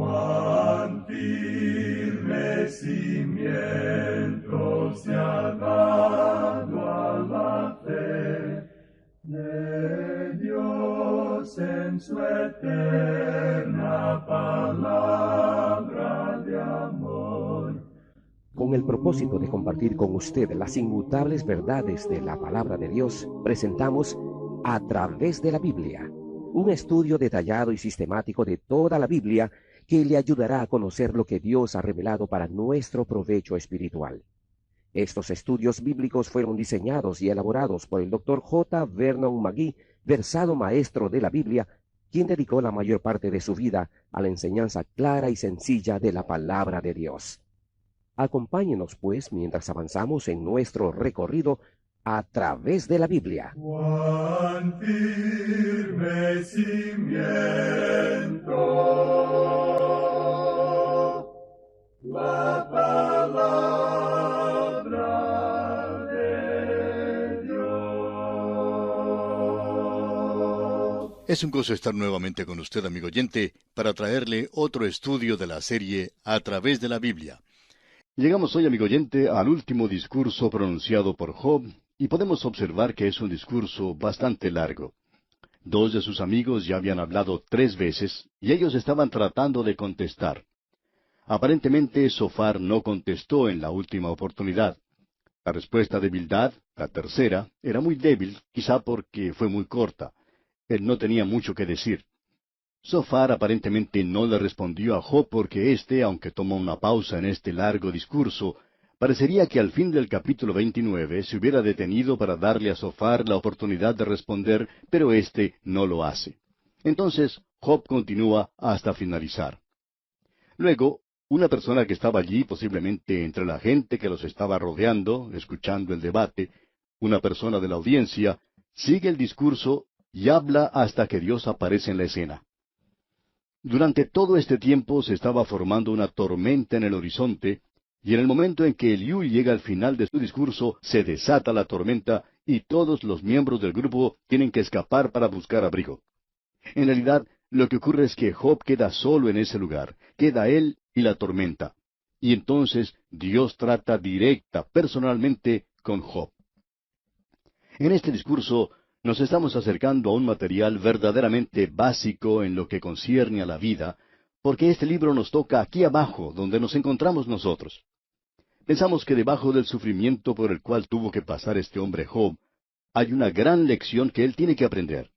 cuán firme cimiento se ha dado a la fe de Dios en su eterna palabra de amor. Con el propósito de compartir con usted las inmutables verdades de la palabra de Dios, presentamos A través de la Biblia, un estudio detallado y sistemático de toda la Biblia que le ayudará a conocer lo que Dios ha revelado para nuestro provecho espiritual. Estos estudios bíblicos fueron diseñados y elaborados por el Dr. J. Vernon McGee, versado maestro de la Biblia, quien dedicó la mayor parte de su vida a la enseñanza clara y sencilla de la palabra de Dios. Acompáñenos, pues, mientras avanzamos en nuestro recorrido a través de la Biblia. Cuán firme cimiento la palabra de Dios. Es un gozo estar nuevamente con usted, amigo oyente, para traerle otro estudio de la serie A través de la Biblia. Llegamos hoy, amigo oyente, al último discurso pronunciado por Job, y podemos observar que es un discurso bastante largo. Dos de sus amigos ya habían hablado 3 veces, y ellos estaban tratando de contestar. Aparentemente, Sofar no contestó en la última oportunidad. La respuesta de Bildad, la tercera, era muy débil, quizá porque fue muy corta. Él no tenía mucho que decir. Sofar aparentemente no le respondió a Job porque éste, aunque tomó una pausa en este largo discurso, parecería que al fin del capítulo 29 se hubiera detenido para darle a Sofar la oportunidad de responder, pero éste no lo hace. Entonces, Job continúa hasta finalizar. Luego, una persona que estaba allí, posiblemente entre la gente que los estaba rodeando, escuchando el debate, una persona de la audiencia, sigue el discurso y habla hasta que Dios aparece en la escena. Durante todo este tiempo se estaba formando una tormenta en el horizonte, y en el momento en que Eliú llega al final de su discurso, se desata la tormenta y todos los miembros del grupo tienen que escapar para buscar abrigo. En realidad, lo que ocurre es que Job queda solo en ese lugar, queda él y la tormenta. Y entonces Dios trata directa, personalmente, con Job. En este discurso nos estamos acercando a un material verdaderamente básico en lo que concierne a la vida, porque este libro nos toca aquí abajo, donde nos encontramos nosotros. Pensamos que debajo del sufrimiento por el cual tuvo que pasar este hombre Job, hay una gran lección que él tiene que aprender.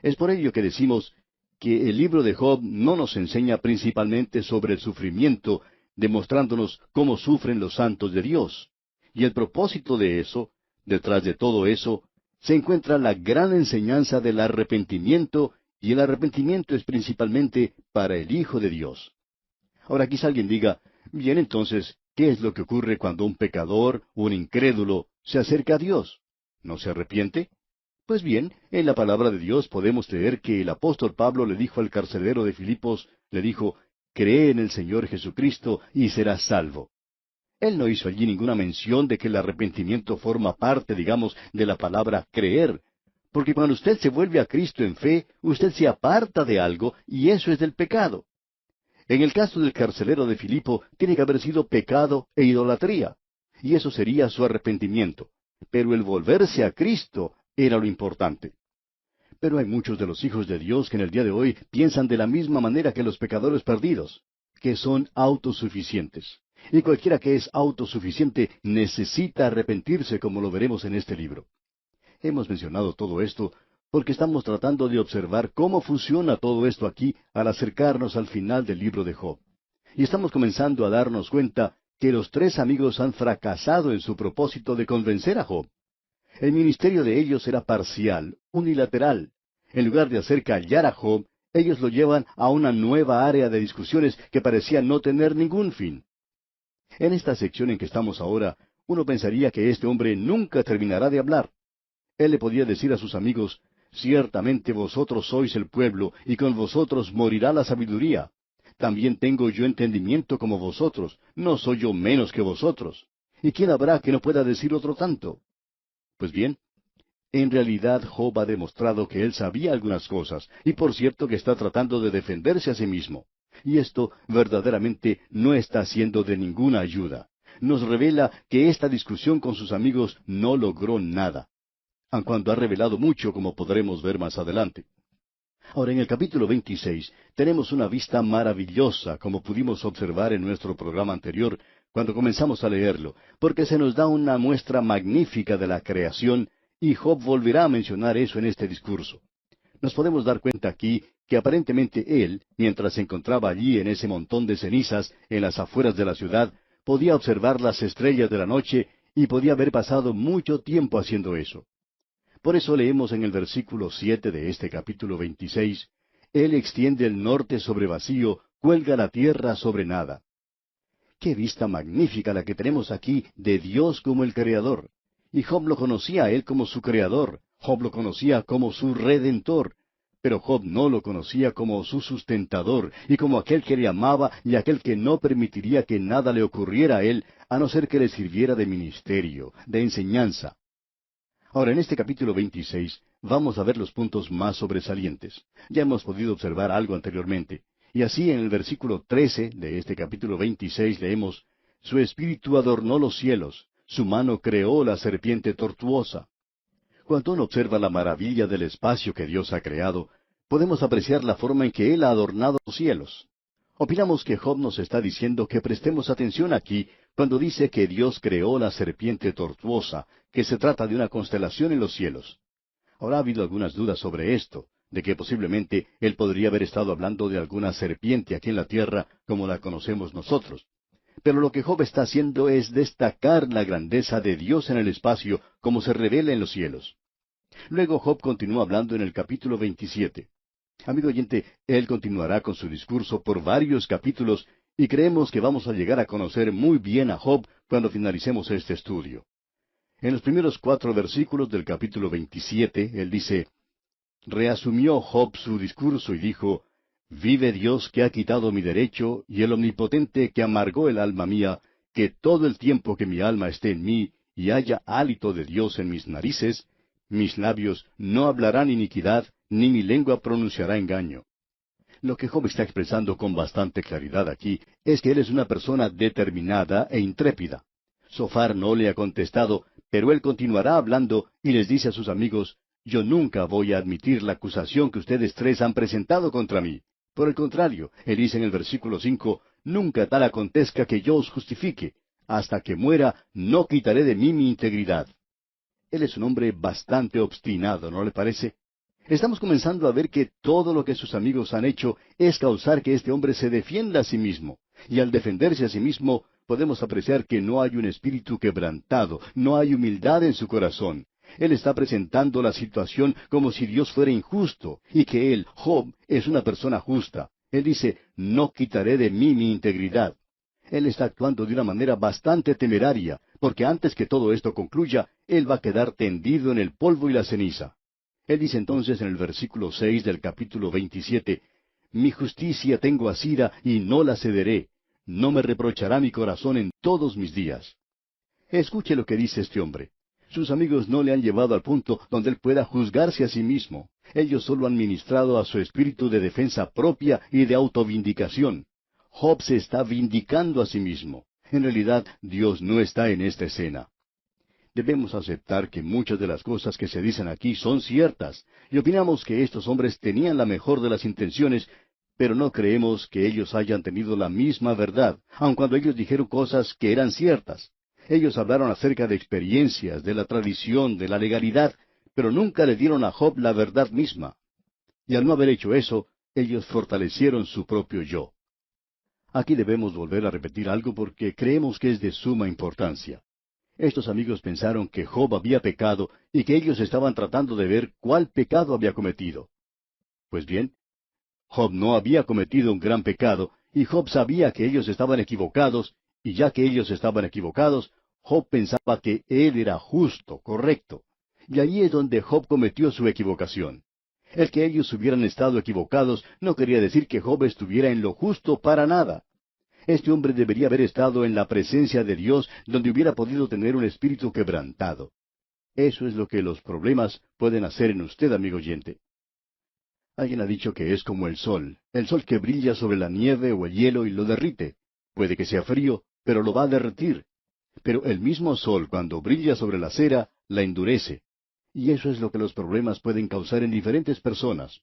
Es por ello que decimos que el libro de Job no nos enseña principalmente sobre el sufrimiento, demostrándonos cómo sufren los santos de Dios. Y el propósito de eso, detrás de todo eso, se encuentra la gran enseñanza del arrepentimiento, y el arrepentimiento es principalmente para el Hijo de Dios. Ahora quizá alguien diga, bien, entonces, ¿qué es lo que ocurre cuando un pecador, un incrédulo, se acerca a Dios? ¿No se arrepiente? Pues bien, en la palabra de Dios podemos leer que el apóstol Pablo le dijo al carcelero de Filipos, le dijo, cree en el Señor Jesucristo y serás salvo. Él no hizo allí ninguna mención de que el arrepentimiento forma parte, digamos, de la palabra creer, porque cuando usted se vuelve a Cristo en fe, usted se aparta de algo, y eso es del pecado. En el caso del carcelero de Filipo, tiene que haber sido pecado e idolatría, y eso sería su arrepentimiento. Pero el volverse a Cristo era lo importante. Pero hay muchos de los hijos de Dios que en el día de hoy piensan de la misma manera que los pecadores perdidos, que son autosuficientes. Y cualquiera que es autosuficiente necesita arrepentirse, como lo veremos en este libro. Hemos mencionado todo esto porque estamos tratando de observar cómo funciona todo esto aquí al acercarnos al final del libro de Job. Y estamos comenzando a darnos cuenta que los 3 amigos han fracasado en su propósito de convencer a Job. El ministerio de ellos era parcial, unilateral. En lugar de hacer callar a Job, ellos lo llevan a una nueva área de discusiones que parecía no tener ningún fin. En esta sección en que estamos ahora, uno pensaría que este hombre nunca terminará de hablar. Él le podía decir a sus amigos, ciertamente vosotros sois el pueblo, y con vosotros morirá la sabiduría. También tengo yo entendimiento como vosotros, no soy yo menos que vosotros. ¿Y quién habrá que no pueda decir otro tanto? Pues bien, en realidad Job ha demostrado que él sabía algunas cosas, y por cierto que está tratando de defenderse a sí mismo. y esto verdaderamente no está siendo de ninguna ayuda. Nos revela que esta discusión con sus amigos no logró nada, aun cuando ha revelado mucho, como podremos ver más adelante. Ahora, en el capítulo 26 tenemos una vista maravillosa, como pudimos observar en nuestro programa anterior, cuando comenzamos a leerlo, porque se nos da una muestra magnífica de la creación, y Job volverá a mencionar eso en este discurso. Nos podemos dar cuenta aquí que aparentemente él, mientras se encontraba allí en ese montón de cenizas, en las afueras de la ciudad, podía observar las estrellas de la noche y podía haber pasado mucho tiempo haciendo eso. Por eso leemos en el versículo 7 de este capítulo 26, Él extiende el norte sobre vacío, cuelga la tierra sobre nada. Qué vista magnífica la que tenemos aquí de Dios como el Creador. Y Job lo conocía a Él como su Creador, Job lo conocía como su Redentor, pero Job no lo conocía como su sustentador, y como aquel que le amaba y aquel que no permitiría que nada le ocurriera a él, a no ser que le sirviera de ministerio, de enseñanza. Ahora, en este capítulo 26 vamos a ver los puntos más sobresalientes. Ya hemos podido observar algo anteriormente. Y así en el versículo 13 de este capítulo 26 leemos, Su espíritu adornó los cielos, su mano creó la serpiente tortuosa. Cuando uno observa la maravilla del espacio que Dios ha creado, podemos apreciar la forma en que Él ha adornado los cielos. Opinamos que Job nos está diciendo que prestemos atención aquí cuando dice que Dios creó la serpiente tortuosa, que se trata de una constelación en los cielos. Ahora ha habido algunas dudas sobre esto, de que posiblemente Él podría haber estado hablando de alguna serpiente aquí en la tierra como la conocemos nosotros. Pero lo que Job está haciendo es destacar la grandeza de Dios en el espacio como se revela en los cielos. Luego Job continúa hablando en el capítulo 27. Amigo oyente, él continuará con su discurso por varios capítulos y creemos que vamos a llegar a conocer muy bien a Job cuando finalicemos este estudio. En los primeros 4 versículos del capítulo 27, él dice, Reasumió Job su discurso y dijo, Vive Dios que ha quitado mi derecho, y el Omnipotente que amargó el alma mía, que todo el tiempo que mi alma esté en mí, y haya hálito de Dios en mis narices, mis labios no hablarán iniquidad, ni mi lengua pronunciará engaño. Lo que Job está expresando con bastante claridad aquí es que él es una persona determinada e intrépida. Sofar no le ha contestado, pero él continuará hablando y les dice a sus amigos, Yo nunca voy a admitir la acusación que ustedes 3 han presentado contra mí. Por el contrario, él dice en el versículo 5, Nunca tal acontezca que yo os justifique. Hasta que muera, no quitaré de mí mi integridad. Él es un hombre bastante obstinado, ¿no le parece? Estamos comenzando a ver que todo lo que sus amigos han hecho es causar que este hombre se defienda a sí mismo. Y al defenderse a sí mismo, podemos apreciar que no hay un espíritu quebrantado, no hay humildad en su corazón. Él está presentando la situación como si Dios fuera injusto, y que él, Job, es una persona justa. Él dice, no quitaré de mí mi integridad. Él está actuando de una manera bastante temeraria, porque antes que todo esto concluya, él va a quedar tendido en el polvo y la ceniza. Él dice entonces en el versículo 6 del capítulo 27, Mi justicia tengo asida y no la cederé. No me reprochará mi corazón en todos mis días. Escuche lo que dice este hombre. Sus amigos no le han llevado al punto donde él pueda juzgarse a sí mismo. Ellos solo han ministrado a su espíritu de defensa propia y de autovindicación. Job se está vindicando a sí mismo. En realidad, Dios no está en esta escena. Debemos aceptar que muchas de las cosas que se dicen aquí son ciertas, y opinamos que estos hombres tenían la mejor de las intenciones, pero no creemos que ellos hayan tenido la misma verdad, aun cuando ellos dijeron cosas que eran ciertas. Ellos hablaron acerca de experiencias, de la tradición, de la legalidad, pero nunca le dieron a Job la verdad misma. Y al no haber hecho eso, ellos fortalecieron su propio yo. Aquí debemos volver a repetir algo porque creemos que es de suma importancia. Estos amigos pensaron que Job había pecado y que ellos estaban tratando de ver cuál pecado había cometido. Pues bien, Job no había cometido un gran pecado, y Job sabía que ellos estaban equivocados, y ya que ellos estaban equivocados, Job pensaba que él era justo, correcto. Y allí es donde Job cometió su equivocación. El que ellos hubieran estado equivocados no quería decir que Job estuviera en lo justo para nada. Este hombre debería haber estado en la presencia de Dios, donde hubiera podido tener un espíritu quebrantado. Eso es lo que los problemas pueden hacer en usted, amigo oyente. Alguien ha dicho que es como el sol que brilla sobre la nieve o el hielo y lo derrite. Puede que sea frío, pero lo va a derretir. Pero el mismo sol, cuando brilla sobre la cera, la endurece. Y eso es lo que los problemas pueden causar en diferentes personas.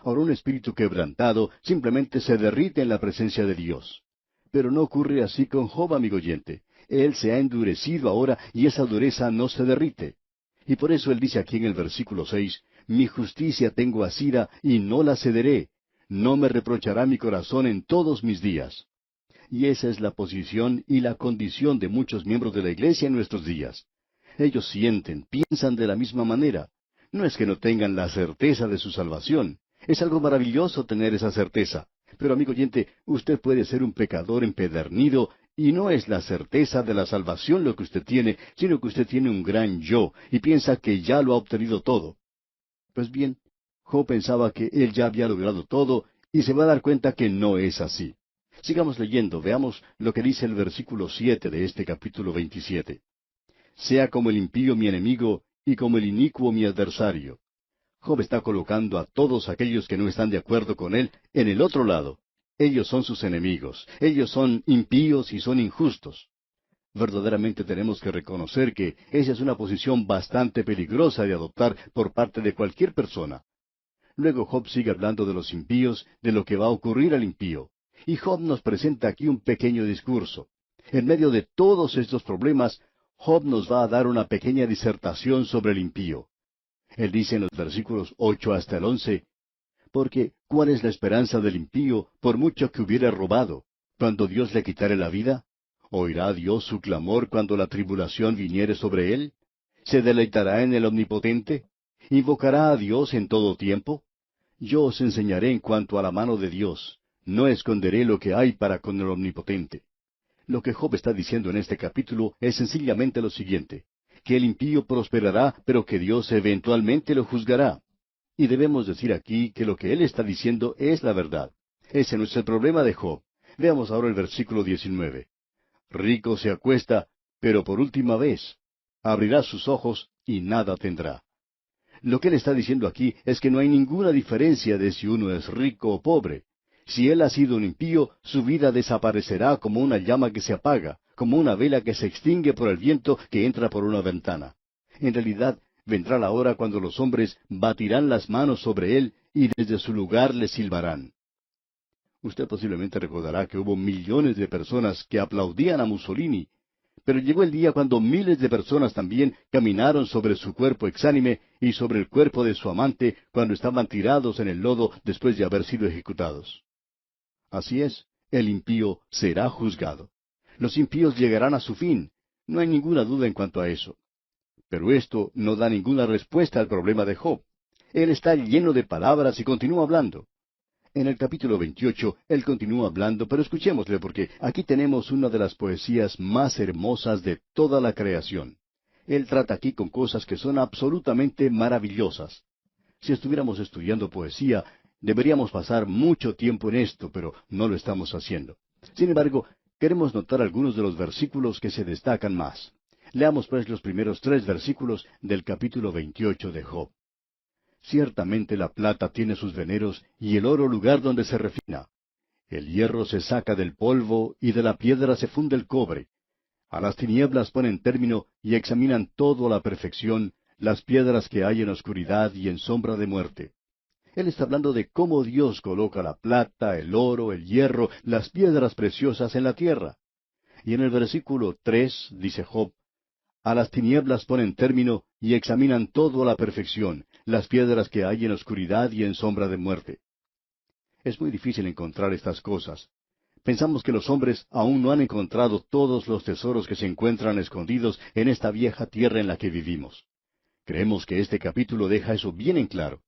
Ahora, un espíritu quebrantado simplemente se derrite en la presencia de Dios. Pero no ocurre así con Job, amigo oyente. Él se ha endurecido ahora y esa dureza no se derrite. Y por eso él dice aquí en el versículo 6, mi justicia tengo asida y no la cederé. No me reprochará mi corazón en todos mis días. Y esa es la posición y la condición de muchos miembros de la iglesia en nuestros días. Ellos sienten, piensan de la misma manera. No es que no tengan la certeza de su salvación. Es algo maravilloso tener esa certeza. Pero amigo oyente, usted puede ser un pecador empedernido y no es la certeza de la salvación lo que usted tiene, sino que usted tiene un gran yo y piensa que ya lo ha obtenido todo. Pues bien, Job pensaba que él ya había logrado todo y se va a dar cuenta que no es así. Sigamos leyendo, veamos lo que dice el versículo 7 de este capítulo 27. Sea como el impío mi enemigo y como el inicuo mi adversario. Job está colocando a todos aquellos que no están de acuerdo con él en el otro lado. Ellos son sus enemigos, ellos son impíos y son injustos. Verdaderamente tenemos que reconocer que esa es una posición bastante peligrosa de adoptar por parte de cualquier persona. Luego Job sigue hablando de los impíos, de lo que va a ocurrir al impío. Y Job nos presenta aquí un pequeño discurso. En medio de todos estos problemas, Job nos va a dar una pequeña disertación sobre el impío. Él dice en los versículos 8 hasta el 11, porque ¿cuál es la esperanza del impío, por mucho que hubiere robado, cuando Dios le quitare la vida? ¿Oirá Dios su clamor cuando la tribulación viniere sobre él? ¿Se deleitará en el Omnipotente? ¿Invocará a Dios en todo tiempo? Yo os enseñaré en cuanto a la mano de Dios. No esconderé lo que hay para con el Omnipotente. Lo que Job está diciendo en este capítulo es sencillamente lo siguiente, que el impío prosperará, pero que Dios eventualmente lo juzgará. Y debemos decir aquí que lo que él está diciendo es la verdad. Ese no es el problema de Job. Veamos ahora el versículo 19. Rico se acuesta, pero por última vez. Abrirá sus ojos y nada tendrá. Lo que él está diciendo aquí es que no hay ninguna diferencia de si uno es rico o pobre. Si él ha sido un impío, su vida desaparecerá como una llama que se apaga, como una vela que se extingue por el viento que entra por una ventana. En realidad, vendrá la hora cuando los hombres batirán las manos sobre él y desde su lugar le silbarán. Usted posiblemente recordará que hubo millones de personas que aplaudían a Mussolini, pero llegó el día cuando miles de personas también caminaron sobre su cuerpo exánime y sobre el cuerpo de su amante cuando estaban tirados en el lodo después de haber sido ejecutados. Así es, el impío será juzgado. Los impíos llegarán a su fin. No hay ninguna duda en cuanto a eso. Pero esto no da ninguna respuesta al problema de Job. Él está lleno de palabras y continúa hablando. En el capítulo 28, él continúa hablando, pero escuchémosle porque aquí tenemos una de las poesías más hermosas de toda la creación. Él trata aquí con cosas que son absolutamente maravillosas. Si estuviéramos estudiando poesía, deberíamos pasar mucho tiempo en esto, pero no lo estamos haciendo. Sin embargo, queremos notar algunos de los versículos que se destacan más. Leamos pues los primeros 3 versículos del capítulo 28 de Job. Ciertamente la plata tiene sus veneros y el oro lugar donde se refina. El hierro se saca del polvo y de la piedra se funde el cobre. A las tinieblas ponen término y examinan todo a la perfección, las piedras que hay en oscuridad y en sombra de muerte. Él está hablando de cómo Dios coloca la plata, el oro, el hierro, las piedras preciosas en la tierra. Y en el versículo 3 dice Job, a las tinieblas ponen término y examinan todo a la perfección, las piedras que hay en oscuridad y en sombra de muerte. Es muy difícil encontrar estas cosas. Pensamos que los hombres aún no han encontrado todos los tesoros que se encuentran escondidos en esta vieja tierra en la que vivimos. Creemos que este capítulo deja eso bien en claro.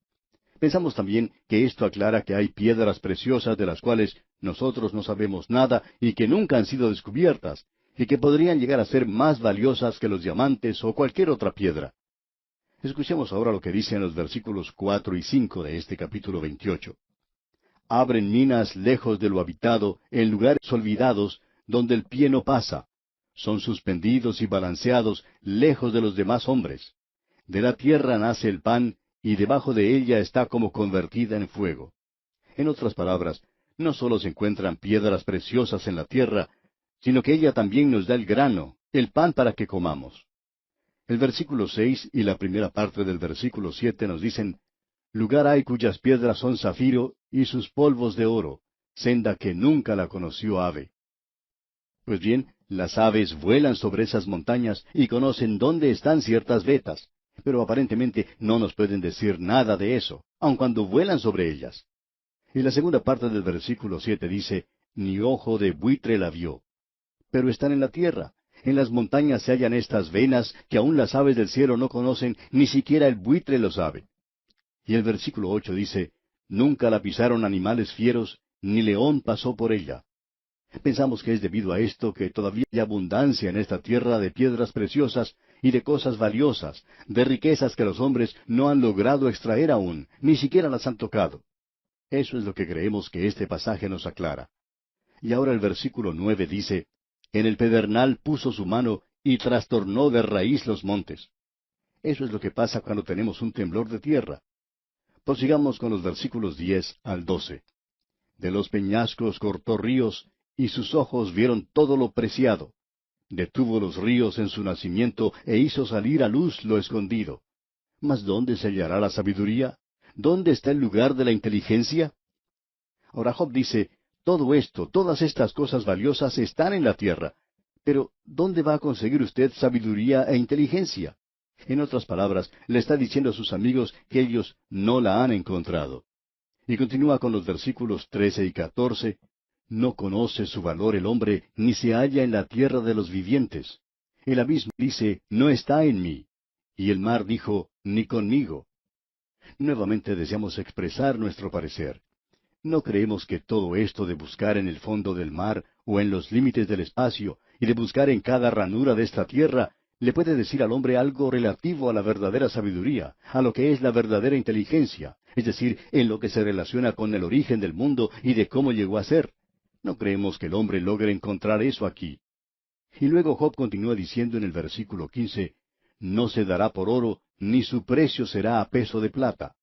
Pensamos también que esto aclara que hay piedras preciosas de las cuales nosotros no sabemos nada y que nunca han sido descubiertas, y que podrían llegar a ser más valiosas que los diamantes o cualquier otra piedra. Escuchemos ahora lo que dice en los versículos 4 y 5 de este capítulo 28. Abren minas lejos de lo habitado, en lugares olvidados, donde el pie no pasa. Son suspendidos y balanceados lejos de los demás hombres. De la tierra nace el pan, y debajo de ella está como convertida en fuego. En otras palabras, no solo se encuentran piedras preciosas en la tierra, sino que ella también nos da el grano, el pan para que comamos. El versículo 6 y la primera parte del versículo 7 nos dicen, lugar hay cuyas piedras son zafiro y sus polvos de oro, senda que nunca la conoció ave. Pues bien, las aves vuelan sobre esas montañas y conocen dónde están ciertas vetas, pero aparentemente no nos pueden decir nada de eso, aun cuando vuelan sobre ellas. Y la segunda parte del versículo 7 dice, ni ojo de buitre la vio. Pero están en la tierra. En las montañas se hallan estas venas que aun las aves del cielo no conocen, ni siquiera el buitre lo sabe. Y el versículo 8 dice, nunca la pisaron animales fieros, ni león pasó por ella. Pensamos que es debido a esto que todavía hay abundancia en esta tierra de piedras preciosas y de cosas valiosas, de riquezas que los hombres no han logrado extraer aún, ni siquiera las han tocado. Eso es lo que creemos que este pasaje nos aclara. Y ahora el versículo 9 dice, en el pedernal puso su mano y trastornó de raíz los montes. Eso es lo que pasa cuando tenemos un temblor de tierra. Prosigamos con los versículos 10 al 12. De los peñascos cortó ríos, y sus ojos vieron todo lo preciado. Detuvo los ríos en su nacimiento, e hizo salir a luz lo escondido. Mas ¿dónde se hallará la sabiduría? ¿Dónde está el lugar de la inteligencia? Ahora Job dice, todo esto, todas estas cosas valiosas están en la tierra. Pero, ¿dónde va a conseguir usted sabiduría e inteligencia? En otras palabras, le está diciendo a sus amigos que ellos no la han encontrado. Y continúa con los versículos 13 y 14. No conoce su valor el hombre, ni se halla en la tierra de los vivientes. El abismo dice, no está en mí. Y el mar dijo, ni conmigo. Nuevamente deseamos expresar nuestro parecer. No creemos que todo esto de buscar en el fondo del mar o en los límites del espacio y de buscar en cada ranura de esta tierra le puede decir al hombre algo relativo a la verdadera sabiduría, a lo que es la verdadera inteligencia, es decir, en lo que se relaciona con el origen del mundo y de cómo llegó a ser. No creemos que el hombre logre encontrar eso aquí. Y luego Job continúa diciendo en el versículo 15, no se dará por oro, ni su precio será a peso de plata.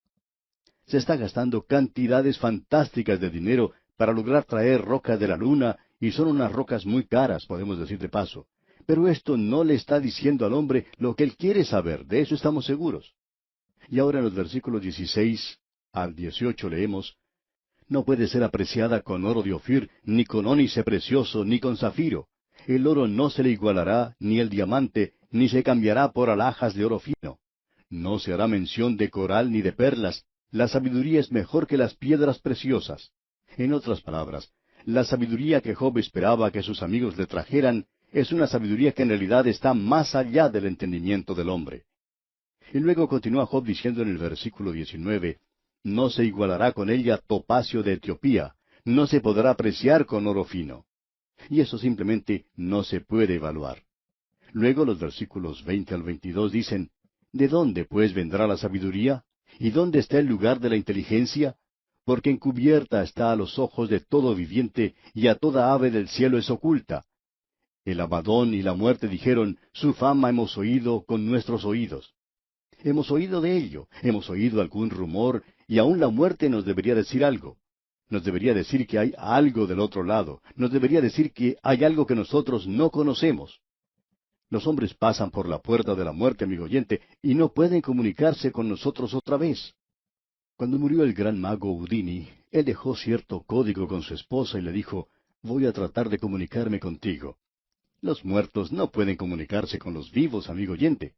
Se está gastando cantidades fantásticas de dinero para lograr traer rocas de la luna, y son unas rocas muy caras, podemos decir de paso. Pero esto no le está diciendo al hombre lo que él quiere saber, de eso estamos seguros. Y ahora en los versículos 16 al 18 leemos, no puede ser apreciada con oro de Ofir, ni con ónice precioso, ni con zafiro. El oro no se le igualará, ni el diamante, ni se cambiará por alhajas de oro fino. No se hará mención de coral ni de perlas. La sabiduría es mejor que las piedras preciosas. En otras palabras, la sabiduría que Job esperaba que sus amigos le trajeran es una sabiduría que en realidad está más allá del entendimiento del hombre. Y luego continúa Job diciendo en el versículo 19, no se igualará con ella topacio de Etiopía, no se podrá apreciar con oro fino. Y eso simplemente no se puede evaluar. Luego los versículos 20 al 22 dicen, ¿de dónde pues vendrá la sabiduría? ¿Y dónde está el lugar de la inteligencia? Porque encubierta está a los ojos de todo viviente, y a toda ave del cielo es oculta. El Abadón y la muerte dijeron, su fama hemos oído con nuestros oídos. Hemos oído de ello, hemos oído algún rumor, y aun la muerte nos debería decir algo. Nos debería decir que hay algo del otro lado, nos debería decir que hay algo que nosotros no conocemos. Los hombres pasan por la puerta de la muerte, amigo oyente, y no pueden comunicarse con nosotros otra vez. Cuando murió el gran mago Houdini, él dejó cierto código con su esposa y le dijo, voy a tratar de comunicarme contigo. Los muertos no pueden comunicarse con los vivos, amigo oyente.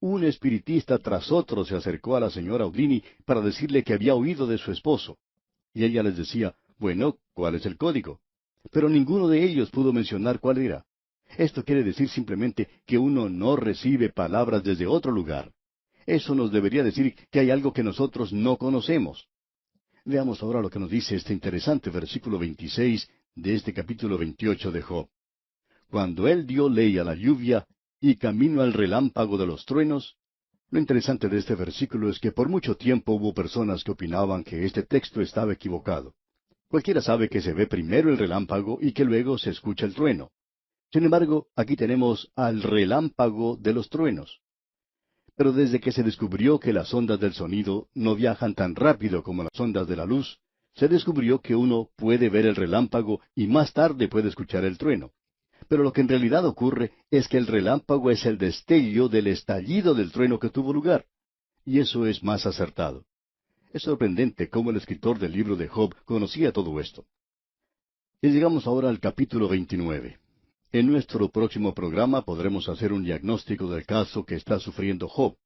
Un espiritista tras otro se acercó a la señora Houdini para decirle que había oído de su esposo. Y ella les decía, bueno, ¿cuál es el código? Pero ninguno de ellos pudo mencionar cuál era. Esto quiere decir simplemente que uno no recibe palabras desde otro lugar. Eso nos debería decir que hay algo que nosotros no conocemos. Veamos ahora lo que nos dice este interesante versículo 26 de este capítulo 28 de Job. Cuando él dio ley a la lluvia y camino al relámpago de los truenos. Lo interesante de este versículo es que por mucho tiempo hubo personas que opinaban que este texto estaba equivocado. Cualquiera sabe que se ve primero el relámpago y que luego se escucha el trueno. Sin embargo, aquí tenemos al relámpago de los truenos. Pero desde que se descubrió que las ondas del sonido no viajan tan rápido como las ondas de la luz, se descubrió que uno puede ver el relámpago y más tarde puede escuchar el trueno. Pero lo que en realidad ocurre es que el relámpago es el destello del estallido del trueno que tuvo lugar. Y eso es más acertado. Es sorprendente cómo el escritor del libro de Job conocía todo esto. Y llegamos ahora al capítulo 29. En nuestro próximo programa podremos hacer un diagnóstico del caso que está sufriendo Job.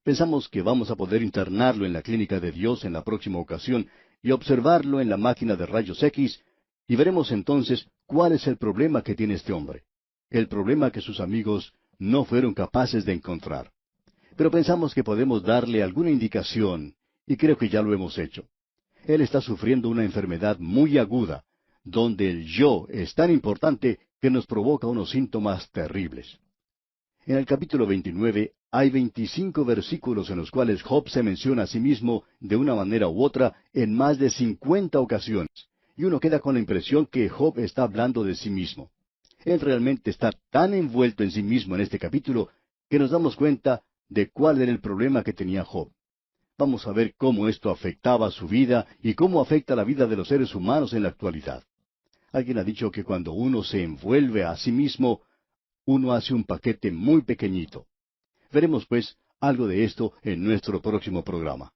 Pensamos que vamos a poder internarlo en la clínica de Dios en la próxima ocasión y observarlo en la máquina de rayos X, y veremos entonces cuál es el problema que tiene este hombre. El problema que sus amigos no fueron capaces de encontrar. Pero pensamos que podemos darle alguna indicación, y creo que ya lo hemos hecho. Él está sufriendo una enfermedad muy aguda, donde el yo es tan importante que nos provoca unos síntomas terribles. En el capítulo 29 hay 25 versículos en los cuales Job se menciona a sí mismo de una manera u otra en más de 50 ocasiones, y uno queda con la impresión que Job está hablando de sí mismo. Él realmente está tan envuelto en sí mismo en este capítulo que nos damos cuenta de cuál era el problema que tenía Job. Vamos a ver cómo esto afectaba su vida y cómo afecta la vida de los seres humanos en la actualidad. Alguien ha dicho que cuando uno se envuelve a sí mismo, uno hace un paquete muy pequeñito. Veremos, pues, algo de esto en nuestro próximo programa.